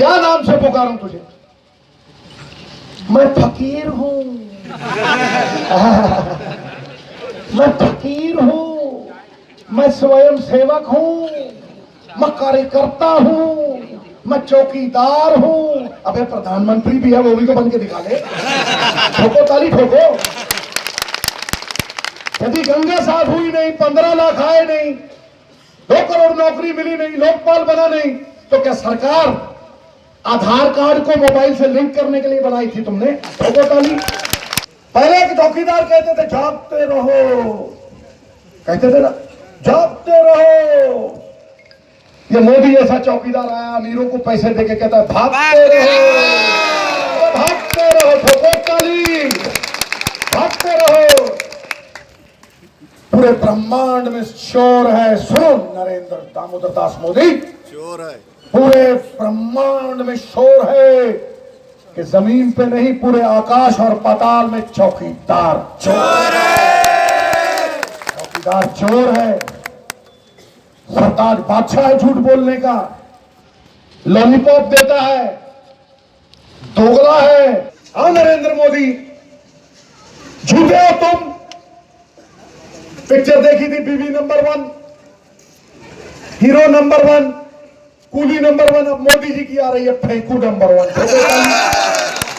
क्या नाम से पुकारूं तुझे? मैं फकीर हूं। मैं फकीर हूं, मैं स्वयं सेवक हूं, मैं कार्यकर्ता हूं, मैं चौकीदार हूं। अबे प्रधानमंत्री भी है, वो भी तो बन के दिखा ले। ठोको ताली ठोको। यदि गंगा साफ हुई नहीं, 15 लाख आए नहीं, 2 करोड़ नौकरी मिली नहीं, लोकपाल बना नहीं, तो क्या सरकार आधार कार्ड को मोबाइल से लिंक करने के लिए बनाई थी तुमने? ठोको ताली। पहले के चौकीदार कहते थे जागते रहो, कहते थे ना जागते रहो। ये मोदी जैसा चौकीदार आया, अमीरों को पैसे देके कहता है भागते रहो, भागते रहो। ठोको ताली, भागते रहो। पूरे ब्रह्मांड में शोर है, सुनो नरेंद्र दामोदर दास मोदी, शोर है। पूरे ब्रह्मांड में शोर है कि जमीन पे नहीं, पूरे आकाश और पाताल में चौकीदार चोर है। चौकीदार चोर है। सरताज बादशाह है झूठ बोलने का, लॉलीपॉप देता है, दोगला है। हाँ नरेंद्र मोदी, झूठे हो तुम। पिक्चर देखी थी बीवी number 1, hero number 1, coolie number 1। अब मोदी जी की आ रही है फेंकू नंबर 1।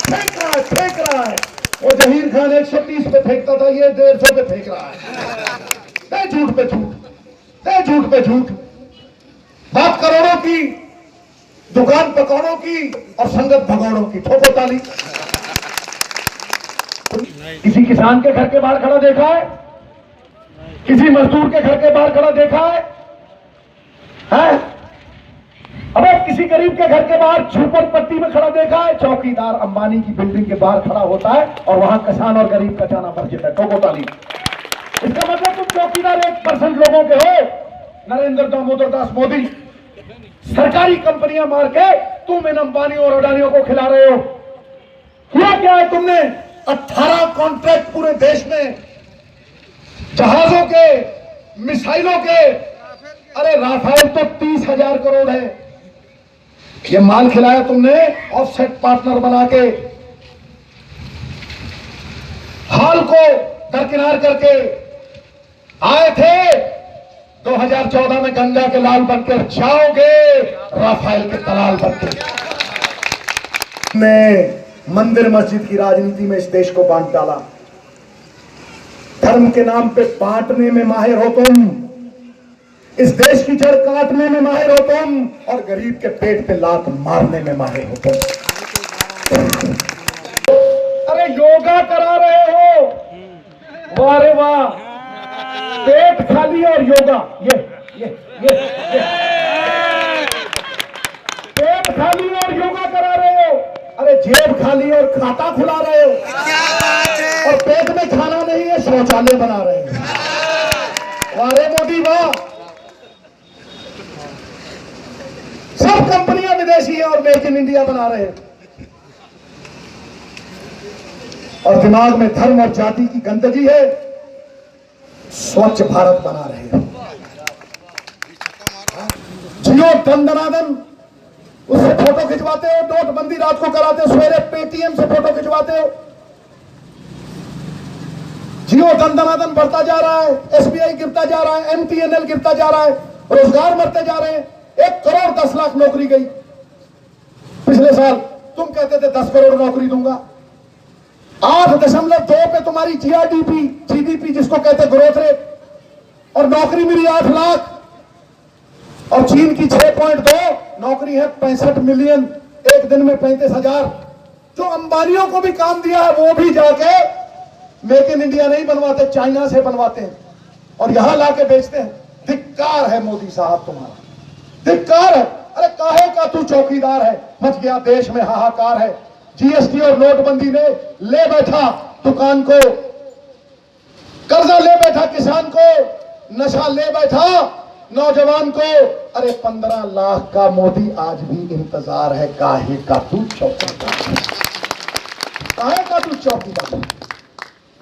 फेंक रहा है, फेंक रहा है। वो जहीर खान 130 पे फेंकता था, ये 150 पे फेंक रहा है। झूठ पे झूठ, झूठ पे झूठ। बात करोड़ों की, दुकान पकौड़ों की और संगत भगौड़ों की। ठोको ताली। किसी किसान के घर के बाहर खड़ा देखा है? किसी मजदूर के घर के बाहर खड़ा देखा है? अबे किसी गरीब के घर के बाहर झोपड़पट्टी में खड़ा देखा है? चौकीदार अंबानी की बिल्डिंग के बाहर खड़ा होता है और वहां किसान और गरीब का जाना वर्जित है। ठोको ताली। इसका मतलब तुम चौकीदार 1% लोगों के हो। नरेंद्र दामोदर दास मोदी, सरकारी कंपनियां मार के तुम इन अंबानी और अडानियों को खिला रहे हो। हुआ क्या है? तुमने 18 कॉन्ट्रैक्ट पूरे देश में जहाजों के, मिसाइलों के, अरे राफेल तो 30,000 करोड़ है, ये माल खिलाया तुमने ऑफसेट पार्टनर बना के, हाल को दरकिनार करके। आए थे 2014 में गंगा के लाल बनकर, जाओगे राफेल के दलाल बनकर। ने मंदिर मस्जिद की राजनीति में इस देश को बांट डाला। धर्म के नाम पे बांटने में माहिर हो तुम, इस देश की जड़ काटने में माहिर हो तुम, और गरीब के पेट पे लात मारने में माहिर हो तुम। अरे योगा करा रहे हो, वाह रे वाह, पेट खाली और योगा। ये पेट खाली और योगा करा रहे हो। अरे जेब खाली और खाता खुला रहे हो, और पेट में खाना नहीं है, शौचालय बना रहे हो। वाह रे मोदी वाह। सब कंपनियां विदेशी हैं और मेक इन इंडिया बना रहे हैं, और दिमाग में धर्म और जाति की गंदगी है। स्वच्छ भारत बना रहे हैं। जियो दंदनादन, उससे फोटो खिंचवाते हो, नोटबंदी रात को कराते हो, सवेरे पेटीएम से फोटो खिंचवाते हो। जियो दंदनादन बढ़ता जा रहा है, एसबीआई गिरता जा रहा है, एमटीएनएल गिरता जा रहा है, रोजगार मरते जा रहे हैं। 1 करोड़ 10 लाख नौकरी गई पिछले साल। तुम कहते थे 10 करोड़ नौकरी दूंगा। 8.2 पे तुम्हारी जीडीपी जिसको कहते ग्रोथ रेट, और नौकरी मिली 8 लाख। और चीन की 6.2 नौकरी है 65 मिलियन, एक दिन में 35,000। जो अंबानियों को भी काम दिया है वो भी जाके मेक इन इंडिया नहीं बनवाते, चाइना से बनवाते हैं और यहां लाके बेचते हैं। धिक्कार है मोदी साहब तुम्हारा, धिक्कार है। अरे काहे का तू चौकीदार है? मच गया देश में हाहाकार है। जीएसटी और नोटबंदी ने ले बैठा दुकान को, कर्जा ले बैठा किसान को, नशा ले बैठा नौजवान को। अरे 15 लाख का मोदी आज भी इंतजार है। काहे का तू चौकीदार, काहे का तू चौकीदार?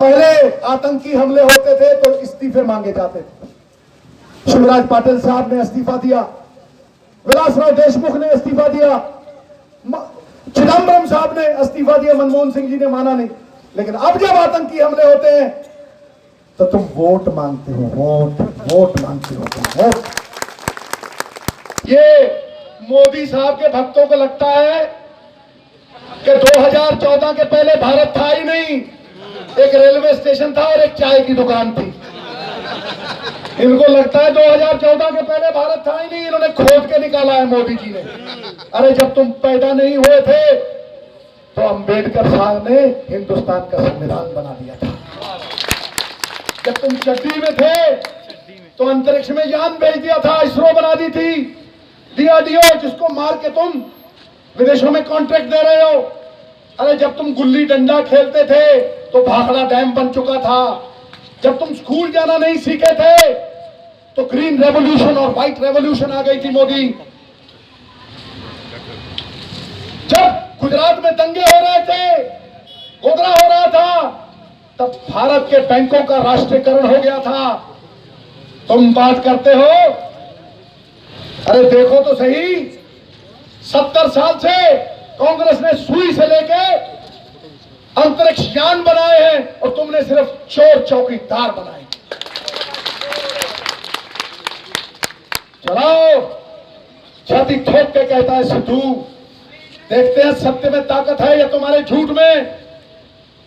पहले आतंकी हमले होते थे तो इस्तीफे मांगे जाते थे। शिवराज पाटिल साहब ने इस्तीफा दिया, विलासराव देशमुख ने इस्तीफा दिया, चिदम्बरम साहब ने इस्तीफा दिया, मनमोहन सिंह जी ने माना नहीं। लेकिन अब जब आतंकी हमले होते हैं तो तुम वोट मांगते हो, वोट मांगते हो तुम, वोट। ये मोदी साहब के भक्तों को लगता है कि 2014 के पहले भारत था ही नहीं, एक रेलवे स्टेशन था और एक चाय की दुकान थी। इनको लगता है 2014 के पहले भारत था ही नहीं, इन्होंने खोद के निकाला है मोदी जी ने। अरे जब तुम पैदा नहीं हुए थे तो अंबेडकर साहब ने हिंदुस्तान का संविधान बना दिया था। जब तुम चड्डी में थे तो अंतरिक्ष में यान भेज दिया था, इसरो बना दी थी, DRDO, जिसको मार के तुम विदेशों में कॉन्ट्रैक्ट दे रहे हो। अरे जब तुम गुल्ली डंडा खेलते थे तो भाखड़ा डैम बन चुका था। जब तुम स्कूल जाना नहीं सीखे थे तो ग्रीन रेवोल्यूशन और व्हाइट रेवोल्यूशन आ गई थी मोदी। जब गुजरात में दंगे हो रहे थे, गोदरा हो रहा था, तब भारत के बैंकों का राष्ट्रीयकरण हो गया था। तुम बात करते हो, अरे देखो तो सही, 70 साल से कांग्रेस ने सुई से लेके अंतरिक्ष यान बनाए हैं और तुमने सिर्फ चोर चौकीदार बनाए। चलाओ, छाती ठोक के कहता है सिद्धू, देखते हैं सत्य में ताकत है या तुम्हारे झूठ में।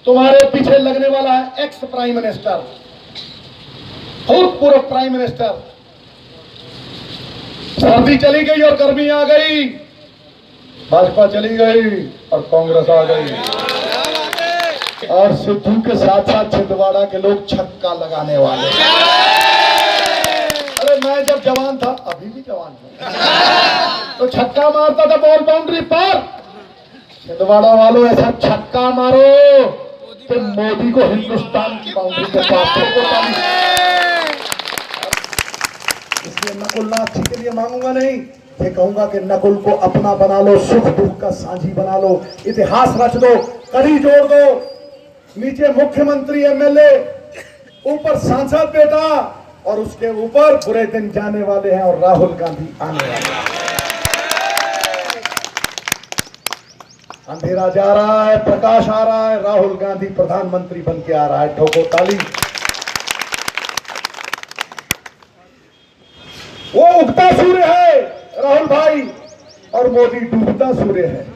तुम्हारे पीछे लगने वाला है एक्स प्राइम मिनिस्टर, भूतपूर्व प्राइम मिनिस्टर। सर्दी चली गई और गर्मी आ गई, भाजपा चली गई और कांग्रेस आ गई। और सिद्धू के साथ साथ छिंदवाड़ा के लोग छक्का लगाने वाले। अरे मैं जब जवान था, अभी भी जवान हूं, तो छक्का मारता था बॉल बाउंड्री पर। छिंदवाड़ा वालों ऐसा छक्का मारो कि मोदी को हिंदुस्तान की बाउंड्री के पास। इसलिए नकुल नाथ जी के लिए मांगूंगा नहीं, ये कहूंगा कि नकुल को अपना बना लो, सुख दुख का साझी बना लो, इतिहास रच दो, कड़ी जोड़ दो। नीचे मुख्यमंत्री, MLA, ऊपर सांसद बेटा, और उसके ऊपर बुरे दिन जाने वाले हैं और राहुल गांधी आने वाले हैं। अंधेरा जा रहा है, प्रकाश आ रहा है, राहुल गांधी प्रधानमंत्री बन के आ रहा है। ठोको ताली। वो उगता सूर्य है राहुल भाई, और मोदी डूबता सूर्य है।